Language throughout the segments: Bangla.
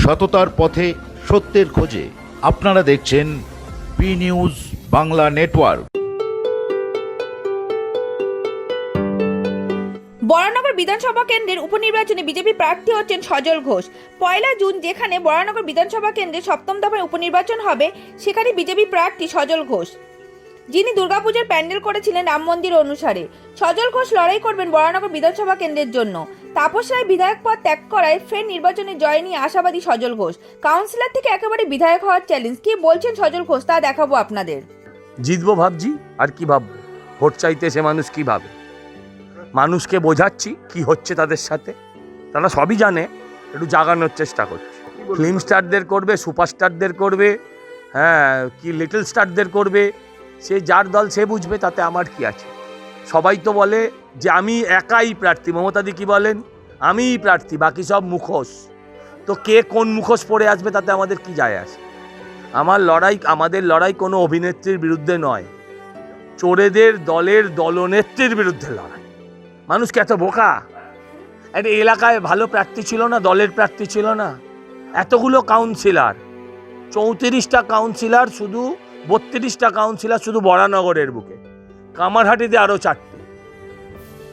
সততার পথে সত্যের খোঁজে। আপনারা দেখছেন B news Bangla network. Baranagar বিধানসভা কেন্দ্রের উপনির্বাচনে বিজেপি প্রার্থী হচ্ছেন সজল ঘোষ। 1 জুন যেখানে বরানগর বিধানসভা কেন্দ্রের 7ম দফার উপনির্বাচন হবে, সেখানে বিজেপি প্রার্থী সজল ঘোষ, যিনি দুর্গাপূজার প্যান্ডেল করেছিলেন রাম মন্দির অনুসারে। সজল ঘোষ লড়াই করবেন বরানগর বিধানসভা কেন্দ্রের জন্য। তাপস রায় বিধায়ক পদ ত্যাগ করায় ফের নির্বাচনে জয় নিয়ে আশাবাদী সজল ঘোষ। কাউন্সিলর থেকে একেবারে বিধায়ক হওয়ার চ্যালেঞ্জ। কি বলছেন সজল ঘোষ তা দেখাবো আপনাদের। জিতবো ভাবছি, আর কি ভাববো? ভোট চাইতে সে মানুষ কি ভাবে? মানুষকে বোঝাচ্ছি কি হচ্ছে তাদের সাথে, তারা সবই জানে, একটু জাগানোর চেষ্টা করছে। ফিল্ম স্টারদের করবে, সুপারস্টারদের করবে, হ্যাঁ কি লিটল স্টারদের করবে, সে যার দল সে বুঝবে, তাতে আমার কি আছে? সবাই তো বলে যে আমি একাই প্রার্থী, মমতাদি কি বলেন আমিই প্রার্থী, বাকি সব মুখোশ। তো কে কোন মুখোশ পরে আসবে তাতে আমাদের কি যায় আসে? আমাদের লড়াই কোনো অভিনেত্রীর বিরুদ্ধে নয়, চোরেদের দলের দলনেত্রীর বিরুদ্ধে লড়াই। মানুষকে এত বোকা? একটা এলাকায় ভালো প্রার্থী ছিল না, দলের প্রার্থী ছিল না, এতগুলো কাউন্সিলর, 34টা কাউন্সিলর, শুধু 32টা কাউন্সিলর শুধু বরানগরের বুকে, কামারহাটিতে আরও 4টে,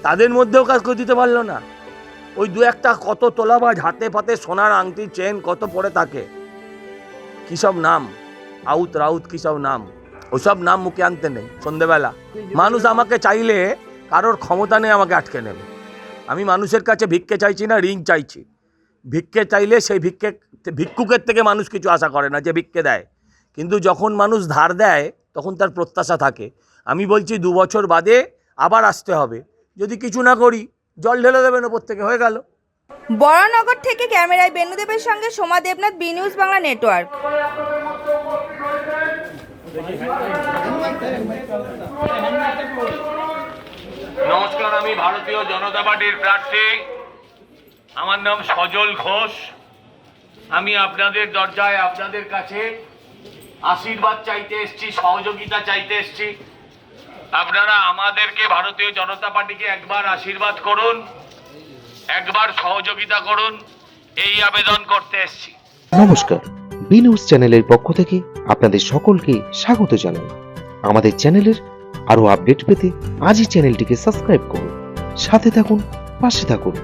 তাদের মধ্যেও কাউকে দিতে পারলো না। ওই দু একটা কত তোলাবাজ, হাতে পাতে সোনার আংটি চেন কত পরে থাকে, কী সব নাম, আউত রাউত কী সব নাম, ওসব নাম মুখে আনতে নেই সন্ধেবেলা। মানুষ আমাকে চাইলে কারোর ক্ষমতা নেই আমাকে আটকে নেবে। আমি মানুষের কাছে ভিক্ষে চাইছি না, ঋণ চাইছি। ভিক্ষে চাইলে সেই ভিক্ষুকের থেকে মানুষ কিছু আশা করে না যে ভিক্ষে দেয়, কিন্তু যখন মানুষ ধার দেয় তখন তার প্রত্যাশা থাকে। আমি বলছি 2 বছর বাদে আবার আসতে হবে, যদি কিছু না করি জল ঢেলে দেবেন ওপর থেকে, হয়ে গেল। বরানগর থেকে ক্যামেরায় বেনুদেবের সঙ্গে Soma Debnath, B news Bangla network. নমস্কার, আমি ভারতীয় জনতা পার্টির প্রার্থী, আমার নাম সজল ঘোষ। আমি আপনাদের দরজায়, আপনাদের কাছে আশীর্বাদ চাইতে এসেছি, সহযোগিতা চাইতে এসেছি। আপনারা আমাদেরকে, ভারতীয় জনতা পার্টিকে একবার আশীর্বাদ করুন, একবার সহযোগিতা করুন, এই আবেদন করতে এসেছি। নমস্কার, বি নিউজ চ্যানেলের পক্ষ থেকে আপনাদের সকলকে স্বাগত জানাই। আমাদের চ্যানেলের আরো আপডেট পেতে আজই চ্যানেলটিকে সাবস্ক্রাইব করুন, সাথে থাকুন, পাশে থাকুন।